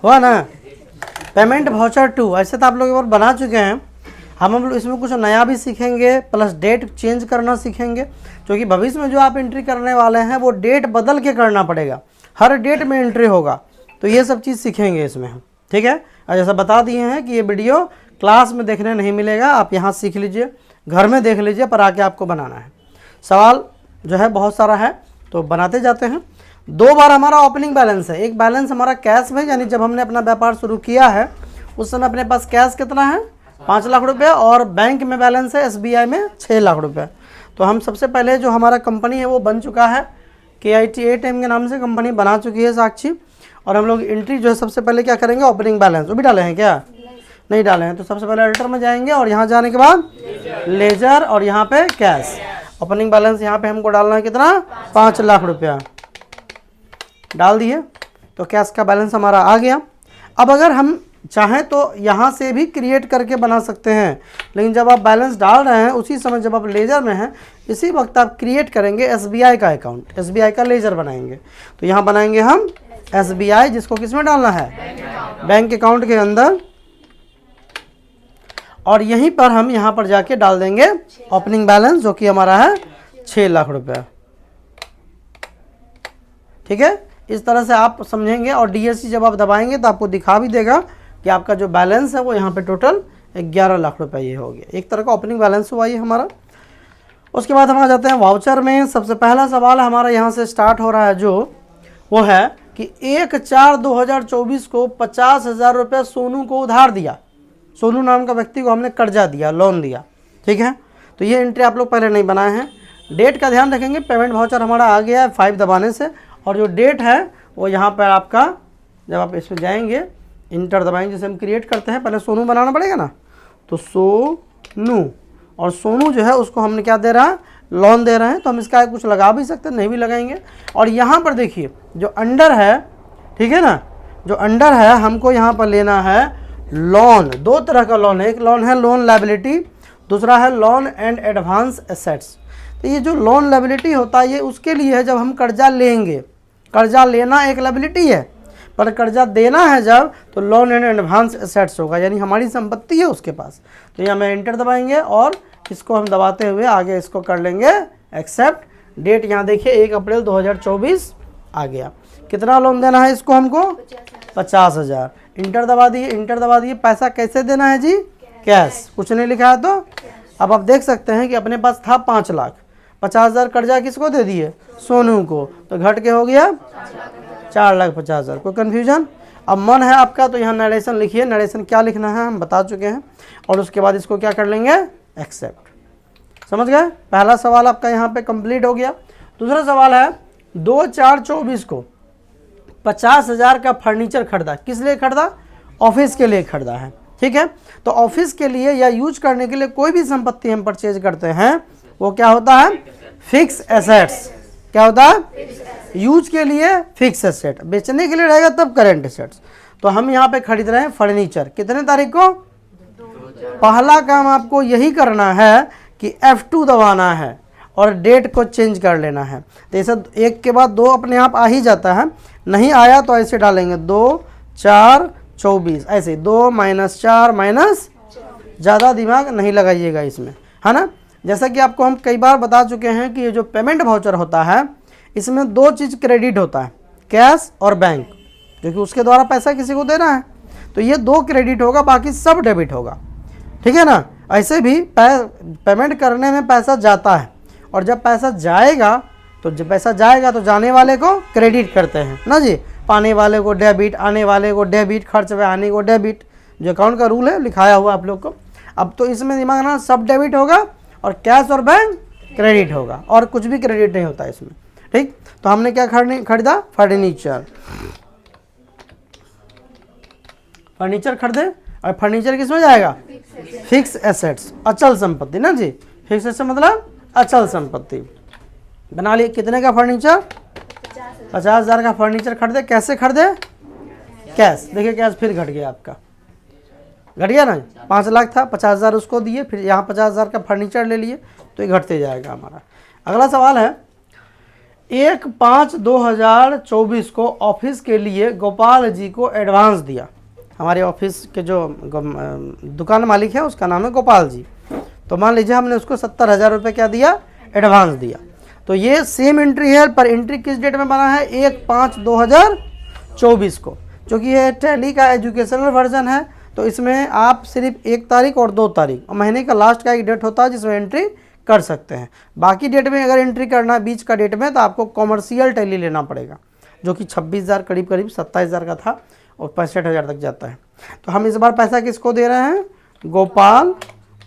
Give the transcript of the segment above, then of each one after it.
हुआ ना। Payment voucher 2 ऐसे तो आप लोग एक बार बना चुके हैं। हम लोग इसमें कुछ नया भी सीखेंगे, प्लस डेट चेंज करना सीखेंगे, क्योंकि भविष्य में जो आप एंट्री करने वाले हैं वो डेट बदल के करना पड़ेगा, हर डेट में एंट्री होगा। तो ये सब चीज़ सीखेंगे इसमें हम, ठीक है। और जैसा बता दिए हैं कि ये वीडियो क्लास में देखने नहीं मिलेगा, आप यहाँ सीख लीजिए, घर में देख लीजिए, पर आके आपको बनाना है। सवाल जो है बहुत सारा है तो बनाते जाते हैं। 2 बार हमारा ओपनिंग बैलेंस है। एक बैलेंस हमारा कैश में, यानी जब हमने अपना व्यापार शुरू किया है उस समय अपने पास कैश कितना है 5 लाख रुपये, और बैंक में बैलेंस है SBI में 6 लाख रुपये। तो हम सबसे पहले जो हमारा कंपनी है वो बन चुका है, KIT ATM के नाम से कंपनी बना चुकी है साक्षी। और हम लोग एंट्री जो है सबसे पहले क्या करेंगे, ओपनिंग बैलेंस। वो भी डाले हैं क्या? नहीं डाले हैं। तो सबसे पहले एडिटर में जाएंगे और यहाँ जाने के बाद लेजर और यहाँ पे कैश। ओपनिंग बैलेंस यहाँ पे हमको डालना है कितना 5 लाख रुपया, डाल दिए। तो कैश का बैलेंस हमारा आ गया। अब अगर हम चाहें तो यहाँ से भी क्रिएट करके बना सकते हैं, लेकिन जब आप बैलेंस डाल रहे हैं उसी समय जब आप लेजर में हैं इसी वक्त आप क्रिएट करेंगे SBI का अकाउंट, SBI का लेजर बनाएंगे। तो यहाँ बनाएंगे हम SBI, जिसको किस में डालना है, बैंक अकाउंट के अंदर। और यहीं पर हम यहाँ पर जाके डाल देंगे ओपनिंग बैलेंस, जो कि हमारा है 6 लाख रुपया, ठीक है। इस तरह से आप समझेंगे। और DSC जब आप दबाएंगे तो आपको दिखा भी देगा कि आपका जो बैलेंस है वो यहाँ पे टोटल 11 लाख रुपए ये हो गया। एक तरह का ओपनिंग बैलेंस हुआ ये हमारा। उसके बाद हम आ जाते हैं वाउचर में। सबसे पहला सवाल हमारा यहाँ से स्टार्ट हो रहा है, जो वो है कि 1/4/2024 को 50,000 रुपये सोनू को उधार दिया। सोनू नाम का व्यक्ति को हमने कर्जा दिया, लोन दिया, ठीक है। तो ये एंट्री आप लोग पहले नहीं बनाए हैं। डेट का ध्यान रखेंगे। पेमेंट वाउचर हमारा आ गया है 5 दबाने से, और जो डेट है वो यहाँ पर आपका, जब आप इसमें जाएंगे इंटर दबाएंगे, जैसे हम क्रिएट करते हैं पहले सोनू बनाना पड़ेगा ना, तो सोनू, और सोनू जो है उसको हमने क्या दे रहा है, लोन दे रहे हैं। तो हम इसका कुछ लगा भी सकते हैं, नहीं भी लगाएंगे। और यहाँ पर देखिए जो अंडर है, ठीक है ना, जो अंडर है हमको यहाँ पर लेना है लोन। 2 तरह का लोन है, एक लोन है लोन लायबिलिटी, दूसरा है लोन एंड एडवांस एसेट्स। तो ये जो लोन लायबिलिटी होता है ये उसके लिए है जब हम कर्जा लेंगे। कर्जा लेना एक लायबिलिटी है, पर कर्जा देना है जब, तो लोन एंड एडवांस एसेट्स होगा, यानी हमारी संपत्ति है उसके पास। तो यहाँ में एंटर दबाएंगे और इसको हम दबाते हुए आगे इसको कर लेंगे एक्सेप्ट। डेट यहाँ देखिए 1 अप्रैल 2024 आ गया। कितना लोन देना है इसको हमको 50,000। इंटर दबा दिए, इंटर दबा दिए। पैसा कैसे देना है जी, कैश, कुछ नहीं लिखा है। तो अब आप देख सकते हैं कि अपने पास था 5 लाख, 50,000 कर्जा किसको दे दिए, सोनू को, तो घट के हो गया 4,50,000। कोई कन्फ्यूजन? अब मन है आपका तो यहाँ नरेशन लिखिए। नरेशन क्या लिखना है हम बता चुके हैं। और उसके बाद इसको क्या कर लेंगे, एक्सेप्ट। समझ गए? पहला सवाल आपका यहाँ पे कंप्लीट हो गया। दूसरा सवाल है 2/4/24 को 50,000 का फर्नीचर खरीदा। किस लिए खरीदा, ऑफिस के लिए खरीदा है, ठीक है। तो ऑफिस के लिए या यूज करने के लिए कोई भी संपत्ति हम परचेज करते हैं वो क्या होता है, फिक्स एसेट्स। क्या होता है, यूज के लिए फिक्स एसेट, बेचने के लिए रहेगा तब करेंट एसेट्स। तो हम यहाँ पे खरीद रहे हैं फर्नीचर। कितने तारीख को, पहला काम आपको यही करना है कि F2 दबाना है और डेट को चेंज कर लेना है। तो ऐसा एक के बाद 2 अपने आप आ ही जाता है। नहीं आया तो ऐसे डालेंगे 2/4/24, ऐसे 2 - 4 - ज़्यादा दिमाग नहीं लगाइएगा इसमें, है ना। जैसा कि आपको हम कई बार बता चुके हैं कि ये जो पेमेंट वाउचर होता है इसमें 2 चीज़ क्रेडिट होता है, कैश और बैंक, क्योंकि उसके द्वारा पैसा किसी को देना है। तो ये 2 क्रेडिट होगा, बाकी सब डेबिट होगा, ठीक है ना। ऐसे भी पेमेंट करने में पैसा जाता है, और जब पैसा जाएगा तो जाने वाले को क्रेडिट करते हैं ना जी, पाने वाले को डेबिट, आने वाले को डेबिट, खर्च में आने को डेबिट। जो अकाउंट का रूल है लिखाया हुआ आप लोग को। अब तो इसमें दिमाग ना, सब डेबिट होगा और कैश और बैंक क्रेडिट होगा, और कुछ भी क्रेडिट नहीं होता इसमें, ठीक। तो हमने क्या खरीदा, फर्नीचर। फर्नीचर खरीदे, और फर्नीचर किस में जाएगा, फिक्स एसेट्स, अचल संपत्ति ना जी। फिक्स एसेट मतलब अचल संपत्ति। बना लिए। कितने का फर्नीचर, 50,000 का फर्नीचर खरीदे। कैसे खरीदे, कैश। देखिए कैश फिर घट गया, आपका घट गया ना, 5 लाख था, 50,000 उसको दिए, फिर यहाँ 50,000 का फर्नीचर ले लिए, तो ये घटते जाएगा हमारा। अगला सवाल है 1/5/2024 को ऑफिस के लिए गोपाल जी को एडवांस दिया। हमारे ऑफिस के जो दुकान मालिक है उसका नाम है गोपाल जी। तो मान लीजिए हमने उसको 70,000 रुपये क्या दिया, एडवांस दिया। तो ये सेम एंट्री है, पर एंट्री किस डेट में बना है, 1/5/2024 को। क्योंकि ये टैली का एजुकेशनल वर्जन है तो इसमें आप सिर्फ 1 तारीख और 2 तारीख और महीने का लास्ट का एक डेट होता है जिसमें एंट्री कर सकते हैं। बाकी डेट में अगर एंट्री करना है बीच का डेट में तो आपको कॉमर्शियल टैली लेना पड़ेगा, जो कि 26,000 करीब 27,000 का था और 65,000 तक जाता है। तो हम इस बार पैसा किसको दे रहे हैं, गोपाल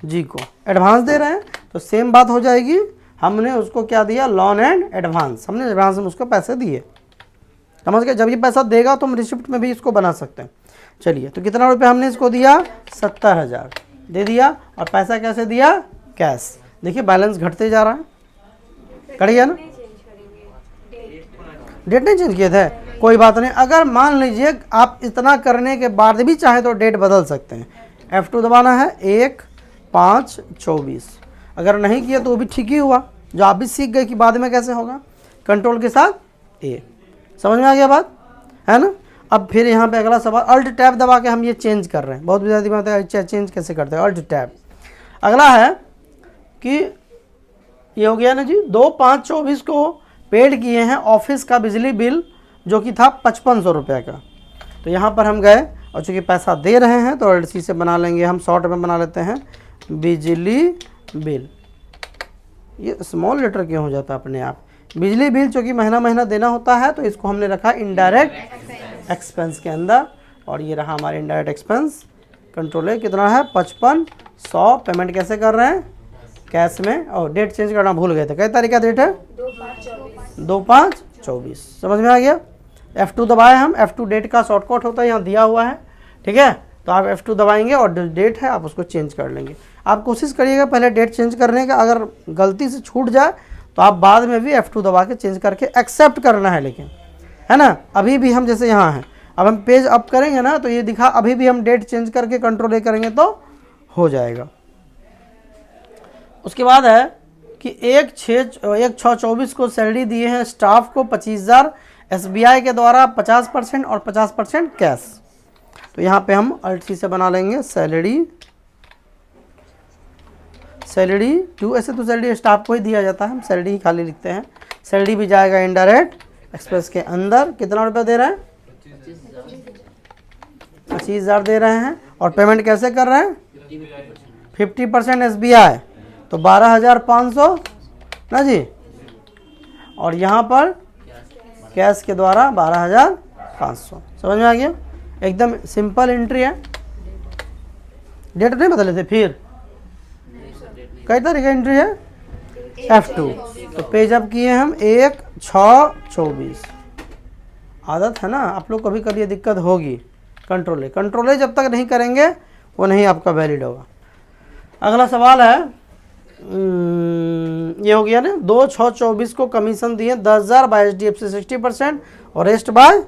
जी को एडवांस दे रहे हैं। तो सेम बात हो जाएगी, हमने उसको क्या दिया, लोन एंड एडवांस। हमने एडवांस में उसको पैसे दिए, समझ गए। जब ये पैसा देगा तो हम रिसिप्ट में भी इसको बना सकते हैं। चलिए, तो कितना रुपये हमने इसको दिया, 70,000 दे दिया। और पैसा कैसे दिया, कैश। देखिए बैलेंस घटते जा रहा है, कट गया ना। डेट नहीं चेंज किए थे, कोई बात नहीं। अगर मान लीजिए आप इतना करने के बाद भी चाहे तो डेट बदल सकते हैं। F2 दबाना है, 1/5/24। अगर नहीं किया तो वो भी ठीक ही हुआ, जो आप भी सीख गए कि बाद में कैसे होगा। कंट्रोल के साथ ए, समझ में आ गया बात, है ना। अब फिर यहाँ पे अगला सवाल, अल्ट टैब दबा के हम ये चेंज कर रहे हैं। बहुत ज़्यादा बात है, चेंज कैसे करते हैं, अल्ट टैब। अगला है कि ये हो गया ना जी, 2/5/24 को पेड किए हैं ऑफिस का बिजली बिल, जो कि था 5500 रुपये का। तो यहाँ पर हम गए और चूँकि पैसा दे रहे हैं तो अल्ट सी से बना लेंगे, हम शॉर्ट में बना लेते हैं बिजली बिल। ये स्मॉल लेटर क्यों हो जाता है अपने आप, बिजली बिल चूँकि महीना महीना देना होता है तो इसको हमने रखा इनडायरेक्ट एक्सपेंस के अंदर। और ये रहा हमारे इनडायरेक्ट एक्सपेंस। कंट्रोल है, कितना है, 5500। पेमेंट कैसे कर रहे हैं, कैश में। और डेट चेंज करना भूल गए थे, कई तारीख का डेट है, 2/5/24। समझ में आ गया। F2 दबाए हम, F2 डेट का शॉर्टकट होता है, यहाँ दिया हुआ है, ठीक है। तो आप F2 दबाएंगे और जो डेट है आप उसको चेंज कर लेंगे। आप कोशिश करिएगा पहले डेट चेंज करने का, अगर गलती से छूट जाए तो आप बाद में भी F2 दबा के चेंज करके एक्सेप्ट करना है, लेकिन है ना। अभी भी हम जैसे यहाँ हैं, अब हम पेज अप करेंगे ना तो ये दिखा, अभी भी हम डेट चेंज करके कंट्रोल ए करेंगे तो हो जाएगा। उसके बाद है कि 1/6/24 को सैलरी दिए हैं स्टाफ को 25,000 SBI के द्वारा 50% और 50% कैश। तो यहाँ पे हम अल्ट सी से बना लेंगे सैलरी टू। ऐसे तो सैलरी स्टाफ को ही दिया जाता है, हम सैलरी ही खाली लिखते हैं। सैलरी भी जाएगा इनडायरेक्ट एक्सपेंस के अंदर। कितना रुपया दे रहे हैं, 25,000 दे रहे हैं। और पेमेंट कैसे कर रहे हैं, 50% SBI, तो 12,500 ना जी। और यहाँ पर कैश के द्वारा 12,500। समझ में आ गया, एकदम सिंपल एंट्री है। डेट नहीं बदले थे, फिर कई तरह की एंट्री है, F2। तो पेज अप किए हम 1/6/24। आदत है ना, आप लोग कभी कभी ये दिक्कत होगी। कंट्रोल जब तक नहीं करेंगे वो नहीं आपका वैलिड होगा। अगला सवाल है, ये हो गया ना, 2/6/24 को कमीशन दिए 10,000 बाय HDFC 60% और रेस्ट बाय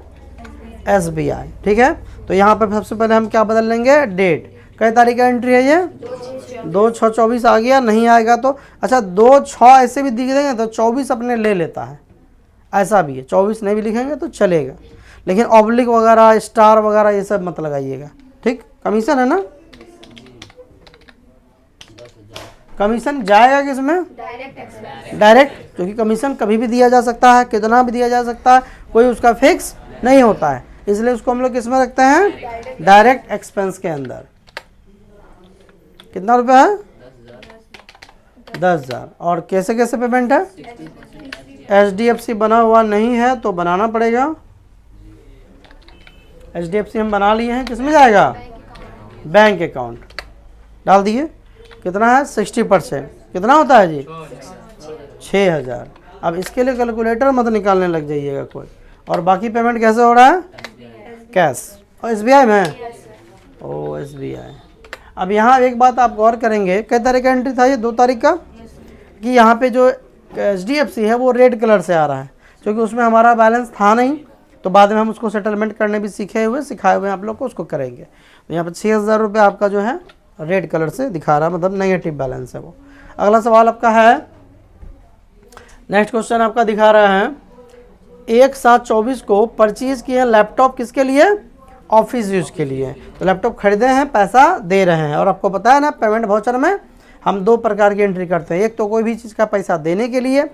SBI, ठीक है। तो यहाँ पर सबसे पहले हम क्या बदल लेंगे, डेट। कई तारीख का एंट्री है ये, 2/6/24 आ गया। नहीं आएगा तो अच्छा 2/6 ऐसे भी दिख देंगे तो 24 अपने ले लेता है, ऐसा भी है। 24 नहीं भी लिखेंगे तो चलेगा, लेकिन ऑब्लिक वगैरह स्टार वगैरह ये सब मत लगाइएगा, ठीक। कमीशन है ना, कमीशन जाएगा किसमें, डायरेक्ट, क्योंकि कमीशन कभी भी दिया जा सकता है, कितना भी दिया जा सकता है, कोई उसका फिक्स नहीं होता है। इसलिए उसको हम लोग किस में रखते हैं, डायरेक्ट एक्सपेंस के अंदर। कितना रुपया है, 10,000। और कैसे कैसे पेमेंट है, HDFC बना हुआ नहीं है तो बनाना पड़ेगा। HDFC हम बना लिए हैं, किसमें जाएगा, बैंक अकाउंट डाल दिए। कितना है, 60%। कितना होता है जी, 6,000। अब इसके लिए कैलकुलेटर मत निकालने लग जाइएगा कोई। और बाकी पेमेंट कैसे हो रहा है, कैश और SBI में, ओ SBI। अब यहाँ एक बात आप गौर करेंगे, कई तारीख का एंट्री था ये, 2 तारीख का, कि यहाँ पे जो HDFC है वो रेड कलर से आ रहा है, क्योंकि उसमें हमारा बैलेंस था नहीं। तो बाद में हम उसको सेटलमेंट करने भी सिखाए हुए आप लोग को, उसको करेंगे। तो यहाँ पर 6,000 रुपये आपका जो है रेड कलर से दिखा रहा है, मतलब नेगेटिव बैलेंस है वो। अगला सवाल आपका है, नेक्स्ट क्वेश्चन आपका दिखा रहा है 1/7/24 को परचेज किए हैं लैपटॉप, किसके लिए? ऑफिस यूज के लिए। तो लैपटॉप खरीदे हैं, पैसा दे रहे हैं। और आपको पता है ना, पेमेंट वाउचर में हम 2 प्रकार की एंट्री करते हैं। एक तो कोई भी चीज़ का पैसा देने के लिए,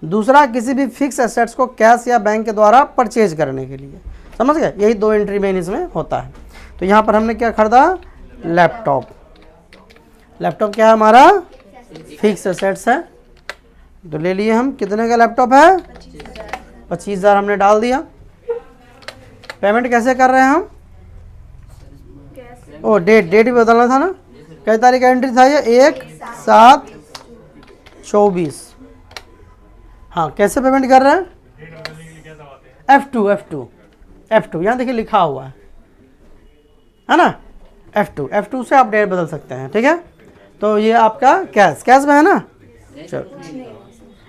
दूसरा किसी भी फिक्स एसेट्स को कैश या बैंक के द्वारा परचेज करने के लिए। समझ गए? यही 2 एंट्री मेन इसमें होता है। तो यहाँ पर हमने क्या खरीदा? लैपटॉप। लैपटॉप क्या है हमारा? फिक्स एसेट्स है। तो ले लिए हम। कितने का लैपटॉप है? 25,000 हमने डाल दिया। पेमेंट कैसे कर रहे हैं हम? ओ डेट भी बदलना था ना। कई तारीख का एंट्री था ये? 1/7/24। हाँ, कैसे पेमेंट कर रहे हैं? F2 यहाँ देखिए लिखा हुआ है ना, F2 से आप डेट बदल सकते हैं। ठीक है, तो ये आपका कैश में है ना। चलो,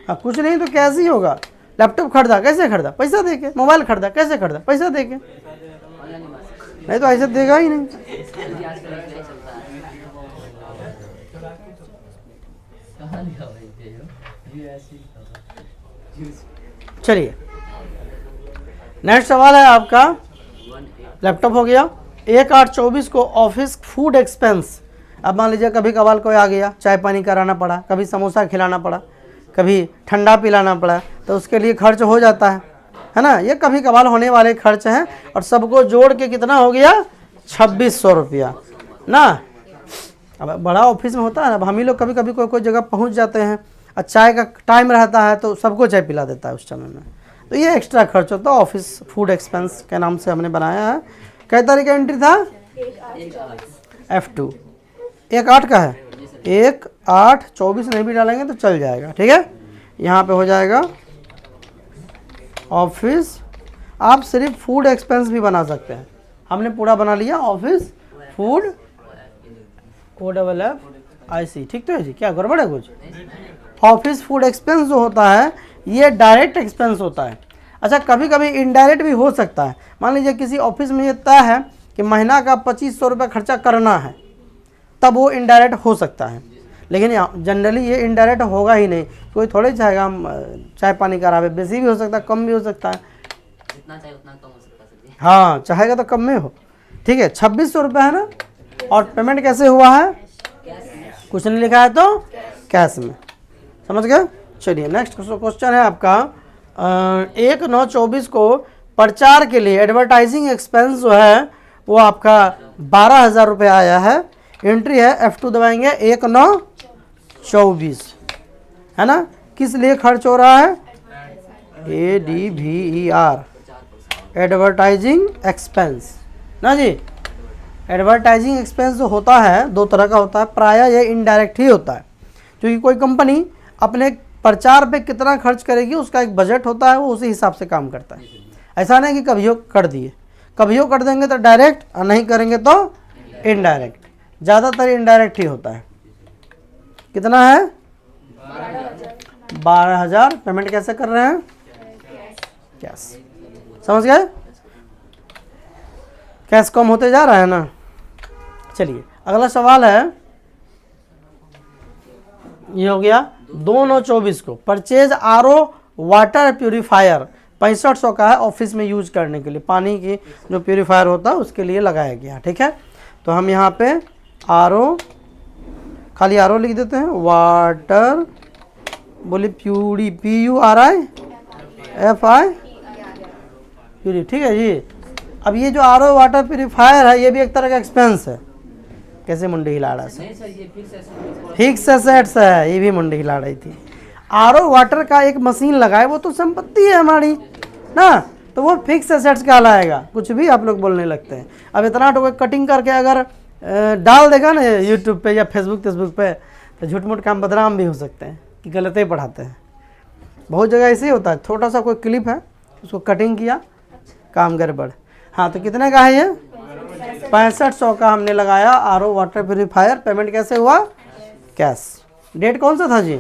हाँ कुछ नहीं तो कैश ही होगा। लैपटॉप खरीदा, कैसे खरीदा? पैसा देके। मोबाइल खरीदा, कैसे खरीदा? पैसा देके। नहीं तो ऐसे देगा ही नहीं। चलिए, नेक्स्ट सवाल है आपका। लैपटॉप हो गया। 1/8/24 को ऑफिस फूड एक्सपेंस। अब मान लीजिए कभी कभार कोई आ गया, चाय पानी कराना पड़ा, कभी समोसा खिलाना पड़ा, कभी ठंडा पिलाना पड़ा, तो उसके लिए खर्च हो जाता है ना। ये कभी कभार होने वाले खर्च हैं। और सबको जोड़ के कितना हो गया? 2600 रुपया ना। अब बड़ा ऑफिस में होता है। अब हम ही लोग कभी कभी कोई जगह पहुंच जाते हैं और चाय का टाइम रहता है तो सबको चाय पिला देता है उस समय में। तो ये एक्स्ट्रा खर्च होता है, ऑफिस फूड एक्सपेंस के नाम से हमने बनाया है। कै तारीख का एंट्री था? F2। 1/8 का है। 1/8/24 नहीं भी डालेंगे तो चल जाएगा। ठीक है, यहाँ पे हो जाएगा ऑफिस। आप सिर्फ फूड एक्सपेंस भी बना सकते हैं। हमने पूरा बना लिया ऑफिस फूड OFFIC। ठीक तो है जी, क्या गड़बड़ है कुछ? ऑफिस फूड एक्सपेंस जो होता है ये डायरेक्ट एक्सपेंस होता है। अच्छा, कभी कभी इनडायरेक्ट भी हो सकता है। मान लीजिए किसी ऑफिस में ये तय है कि महीना का 2500 रुपये खर्चा करना है, तब वो इनडायरेक्ट हो सकता है। लेकिन जनरली ये इनडायरेक्ट होगा ही नहीं। कोई थोड़े चाहेगा हम चाय पानी करावे, बेसी भी हो सकता है, कम भी हो सकता है। जितना चाहे उतना कम हो सकता है। हाँ, चाहेगा तो कम में हो। ठीक है, 2600 रुपये है ना। और पेमेंट कैसे हुआ है? कुछ नहीं लिखा है तो कैश में। समझ गए? चलिए, नेक्स्ट क्वेश्चन है आपका। 1/9/24 को प्रचार के लिए एडवर्टाइजिंग एक्सपेंस जो है वो आपका 12,000 रुपये आया है। एंट्री है F2 दबाएंगे। 1/9/24 है ना। किस लिए खर्च हो रहा है? ADVER, एडवर्टाइजिंग एक्सपेंस ना जी। एडवर्टाइजिंग एक्सपेंस जो होता है 2 तरह का होता है। प्रायः ये इनडायरेक्ट ही होता है, क्योंकि कोई कंपनी अपने प्रचार पे कितना खर्च करेगी उसका एक बजट होता है, वो उसी हिसाब से काम करता है। ऐसा नहीं कि कभियो कर दिए, कभियो कर देंगे तो डायरेक्ट और नहीं करेंगे तो इनडायरेक्ट। ज़्यादातर इनडायरेक्ट ही होता है। कितना है? 12,000। पेमेंट कैसे कर रहे हैं? कैश। समझ गए? कैश कम होते जा रहा है ना। चलिए, अगला सवाल है। ये हो गया 2/9/24 को परचेज RO वाटर प्यूरीफायर 6500 का है, ऑफिस में यूज करने के लिए। पानी की जो प्यूरीफायर होता है उसके लिए लगाया गया। ठीक है, तो हम यहाँ पे RO, खाली RO लिख देते हैं। वाटर बोले प्यूरी, PURIFI प्यूरी। ठीक है जी। अब ये जो RO वाटर प्यूरीफायर है ये भी एक तरह का एक्सपेंस है। कैसे मुंडी हिला रहा है? फिक्स एसेट्स है। ये भी मुंडी हिला रही थी। RO वाटर का एक मशीन लगाए, वो तो संपत्ति है हमारी ना, तो वो फिक्स एसेट्स कहलाएगा। कुछ भी आप लोग बोलने लगते हैं। अब इतना तो कटिंग करके अगर डाल देगा ना यूट्यूब पे या फेसबुक पे, तो झूठ मूठ काम बदनाम भी हो सकते हैं कि गलत ही पढ़ाते हैं। बहुत जगह ऐसे ही होता है। छोटा सा कोई क्लिप है, उसको कटिंग किया, काम गड़बड़। हाँ, तो कितने का है ये? 6500 का हमने लगाया RO वाटर प्यूरीफायर। पेमेंट कैसे हुआ? कैश। डेट कौन सा था जी?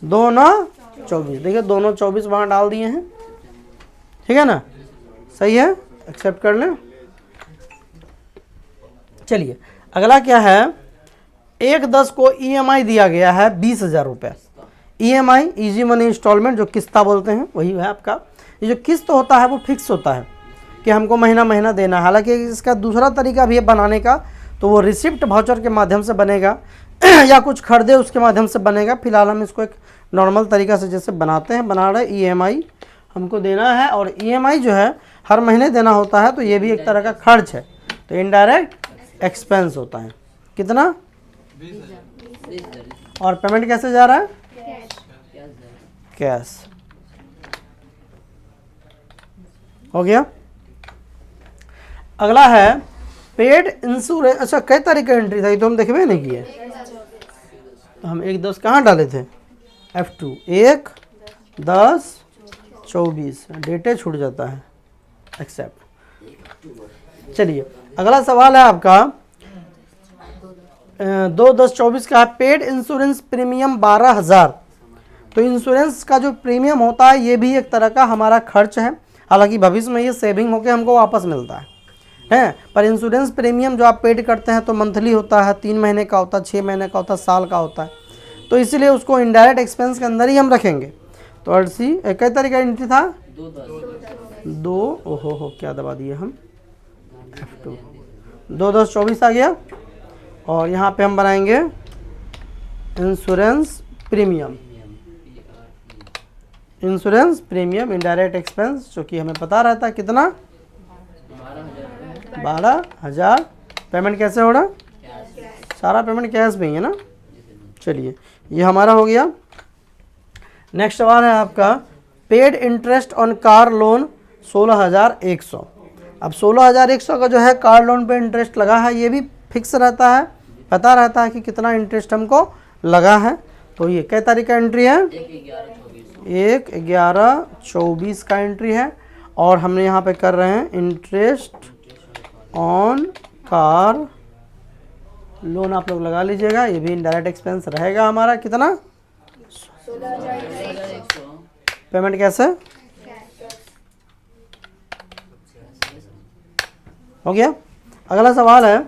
2/9/24। देखिए 2/9/24 वहाँ डाल दिए हैं। ठीक है ना, सही है, एक्सेप्ट कर लें। चलिए, अगला क्या है? 1/10 को EMI दिया गया है 20,000 रुपये। EMI इजी मनी इंस्टॉलमेंट जो किस्ता बोलते हैं वही है आपका। ये जो किस्त होता है वो फिक्स होता है कि हमको महीना महीना देना है। हालांकि इसका दूसरा तरीका भी है बनाने का, तो वो रिसिप्ट वाउचर के माध्यम से बनेगा या कुछ खरीदे उसके माध्यम से बनेगा। फिलहाल हम इसको एक नॉर्मल तरीका से जैसे बनाते हैं बना रहे। EMI हमको देना है और EMI जो है हर महीने देना होता है, तो ये भी एक तरह का खर्च है, तो इनडायरेक्ट एक्सपेंस होता है। कितना? और पेमेंट कैसे जा रहा है? कैश। हो गया। अगला है पेड इंश्योरेंस। अच्छा, कई तरह का एंट्री था, ये तो हम देखबे नहीं किए। तो हम 1-10 कहाँ डाले थे? F2 1 10 24 डेटे छूट जाता है, एक्सेप्ट। चलिए अगला सवाल है आपका 2-10-24 का है पेड इंश्योरेंस प्रीमियम 12,000। तो इंश्योरेंस का जो प्रीमियम होता है ये भी एक तरह का हमारा खर्च है, हालांकि भविष्य में ये सेविंग होकर हमको वापस मिलता है पर इंश्योरेंस प्रीमियम जो आप पेड करते हैं तो मंथली होता है, 3 महीने का होता है, 6 महीने का होता है, साल का होता है, तो इसलिए उसको इनडायरेक्ट एक्सपेंस के अंदर ही हम रखेंगे। तो अर्सी कई तरह का एंट्री था? 2 ओहो हो क्या दबा दिए हम, F2 2-10-24 आ गया। और यहाँ पे हम बनाएंगे insurance premium, insurance premium indirect expense, जो कि हमें पता रहता है कितना, 12,000। पेमेंट कैसे हो रहा? सारा पेमेंट कैश में ही है ना। चलिए ये हमारा हो गया। नेक्स्ट सवाल है आपका paid interest on car loan 16,100। अब 16,100 का जो है कार लोन पे इंटरेस्ट लगा है, ये भी फिक्स रहता है, पता रहता है कि कितना इंटरेस्ट हमको लगा है। तो ये कई तारीख का एंट्री है? 1/11/24 का एंट्री है। और हमने यहाँ पे कर रहे हैं इंटरेस्ट ऑन कार लोन, आप लोग लगा लीजिएगा, ये भी इनडायरेक्ट एक्सपेंस रहेगा हमारा। कितना? 16,100। पेमेंट कैसे हो गया। अगला सवाल है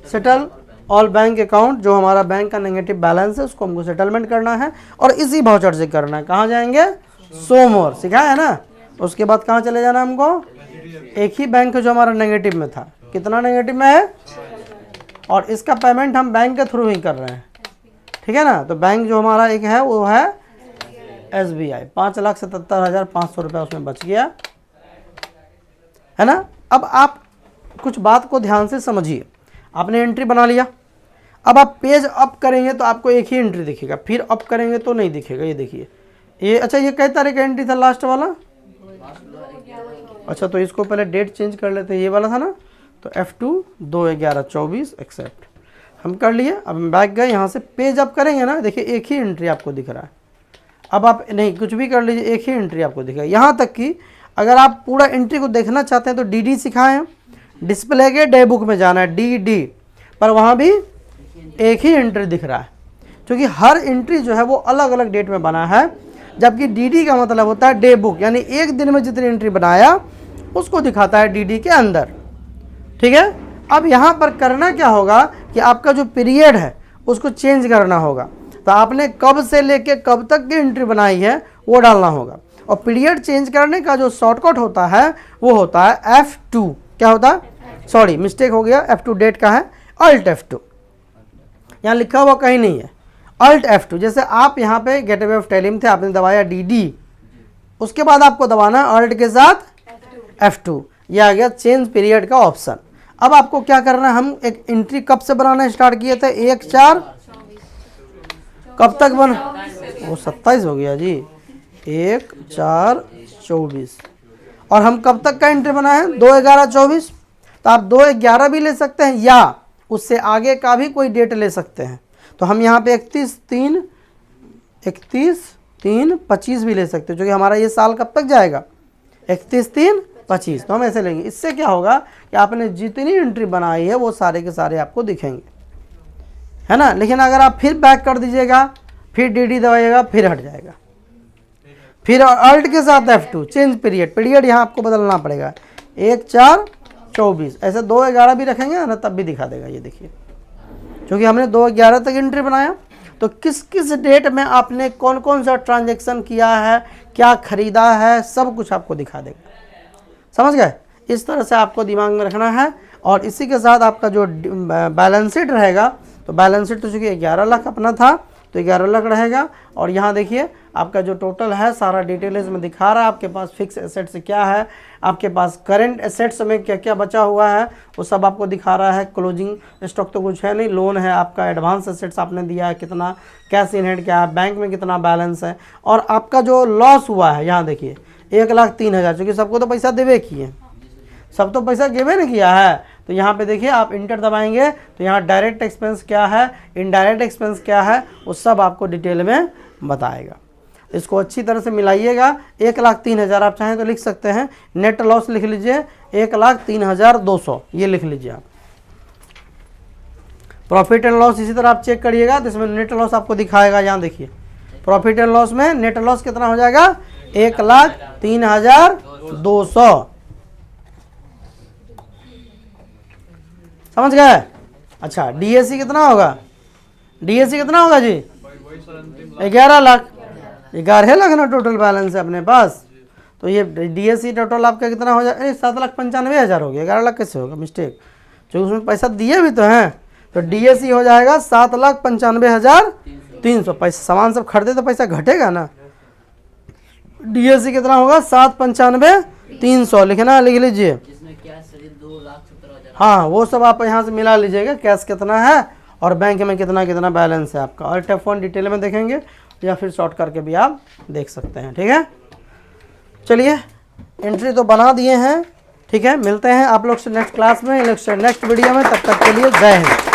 सेटल ऑल बैंक अकाउंट, जो हमारा बैंक का नेगेटिव बैलेंस है उसको हमको सेटलमेंट करना है और इसी वाउचर से करना है। कहाँ जाएंगे? सोमवार सिखाया है ना। उसके बाद कहाँ चले जाना हमको? एक ही बैंक जो हमारा नेगेटिव में था, कितना नेगेटिव में है, और इसका पेमेंट हम बैंक के थ्रू ही कर रहे हैं, ठीक है ना। तो बैंक जो हमारा एक है वो है SBI, 5,77,500 रुपया उसमें बच गया है ना। अब आप कुछ बात को ध्यान से समझिए, आपने एंट्री बना लिया, अब आप पेज अप करेंगे तो आपको एक ही एंट्री दिखेगा, फिर अप करेंगे तो नहीं दिखेगा। ये देखिए ये, अच्छा ये कई तरह का एंट्री था लास्ट वाला? अच्छा तो इसको पहले डेट चेंज कर लेते हैं, ये वाला था ना। तो F2 2/11/24 एक्सेप्ट हम कर लिए। अब हम बैक गए, यहाँ से पेज अप करेंगे ना, देखिए एक ही एंट्री आपको दिख रहा है। अब आप नहीं कुछ भी कर लीजिए, एक ही एंट्री आपको दिखेगा। यहाँ तक कि अगर आप पूरा एंट्री को देखना चाहते हैं तो DD सिखाए हैं, डिस्प्ले के डे बुक में जाना है DD, पर वहाँ भी एक ही एंट्री दिख रहा है, क्योंकि हर एंट्री जो है वो अलग अलग डेट में बना है, जबकि DD का मतलब होता है डे बुक, यानी एक दिन में जितनी एंट्री बनाया उसको दिखाता है DD के अंदर, ठीक है। अब यहाँ पर करना क्या होगा कि आपका जो पीरियड है उसको चेंज करना होगा। तो आपने कब से लेके कब तक की एंट्री बनाई है वो डालना होगा, और पीरियड चेंज करने का जो शॉर्टकट होता है वो होता है F2। क्या होता है? सॉरी मिस्टेक हो गया, F2 डेट का है, Alt F2, यहाँ लिखा हुआ कहीं नहीं है, Alt F2। जैसे आप यहाँ पे गेटवे ऑफ टेलिम थे, आपने दबाया DD, उसके बाद आपको दबाना Alt के साथ F2, ये आ गया चेंज पीरियड का ऑप्शन। अब आपको क्या करना है, हम एक एंट्री कब से बनाना स्टार्ट किए थे? 1/4 कब तक बना? वो 27 हो गया जी, 1/4/24। और हम कब तक का एंट्री बनाए हैं? 2/11/24। तो आप 2/11 भी ले सकते हैं या उससे आगे का भी कोई डेट ले सकते हैं। तो हम यहाँ पे 31/3/25 भी ले सकते हैं, क्योंकि हमारा ये साल कब तक जाएगा? 31/3/25। तो हम ऐसे लेंगे। इससे क्या होगा कि आपने जितनी एंट्री बनाई है वो सारे के सारे आपको दिखेंगे, है ना। लेकिन अगर आप फिर बैक कर दीजिएगा, फिर DD दबाइएगा, फिर हट जाएगा, फिर अल्ट के साथ F2 चेंज पीरियड यहाँ आपको बदलना पड़ेगा, 1/4/24। ऐसे 2/11 भी रखेंगे ना तब भी दिखा देगा, ये देखिए, क्योंकि हमने 2/11 तक एंट्री बनाया। तो किस किस डेट में आपने कौन कौन सा ट्रांजैक्शन किया है, क्या खरीदा है, सब कुछ आपको दिखा देगा। समझ गए? इस तरह से आपको दिमाग में रखना है। और इसी के साथ आपका जो बैलेंस शीट रहेगा, तो बैलेंस शीट तो चूँकि 11 लाख अपना था तो 11 लाख रहेगा। और यहाँ देखिए आपका जो टोटल है सारा डिटेल इसमें दिखा रहा है। आपके पास फिक्स एसेट्स क्या है, आपके पास करंट एसेट्स में क्या क्या बचा हुआ है, वो सब आपको दिखा रहा है। क्लोजिंग स्टॉक तो कुछ है नहीं, लोन है आपका, एडवांस एसेट्स आपने दिया है कितना, कैश इन हैंड क्या है, बैंक में कितना बैलेंस है, और आपका जो लॉस हुआ है यहाँ देखिए 1,03,000, चूँकि सबको तो पैसा देवे किए, सब तो पैसा गिवे नहीं किया है। तो यहाँ पे देखिए आप इंटर दबाएंगे तो यहाँ डायरेक्ट एक्सपेंस क्या है, इनडायरेक्ट एक्सपेंस क्या है, वो सब आपको डिटेल में बताएगा। इसको अच्छी तरह से मिलाइएगा। 1,03,000 आप चाहें तो लिख सकते हैं। नेट लॉस लिख लीजिए 1,03,200, ये लिख लीजिए आप। प्रॉफिट एंड लॉस इसी तरह आप चेक करिएगा तो इसमें नेट लॉस आपको दिखाएगा। यहाँ देखिए प्रॉफिट एंड लॉस में नेट लॉस कितना हो जाएगा, 1,03,200। समझ गए? अच्छा, डीएसी कितना होगा, डीएसी कितना होगा जी, 11 लाख। 11 लाख ना टोटल बैलेंस है अपने पास। तो ये डीएसी टोटल आपका कितना हो जाए, 7,95,000 हो गया। 11 लाख कैसे होगा, मिस्टेक, क्योंकि उसमें पैसा दिए भी तो हैं। तो डीएसी हो जाएगा 7,95,300। पैसा सामान सब खरीदे तो पैसा घटेगा ना। डीएसी कितना होगा, 7,95,300 लिखना, लिख लीजिए। जिसमें कैश 2,17,000। हाँ, वो सब आप यहाँ से मिला लीजिएगा, कैश कितना है और बैंक में कितना कितना बैलेंस है आपका। और टेलीफोन डिटेल में देखेंगे या फिर शॉर्ट करके भी आप देख सकते हैं। ठीक है, चलिए एंट्री तो बना दिए हैं। ठीक है, मिलते हैं आप लोग से नेक्स्ट क्लास में, नेक्स्ट वीडियो में। तब तक के लिए जय हिंद।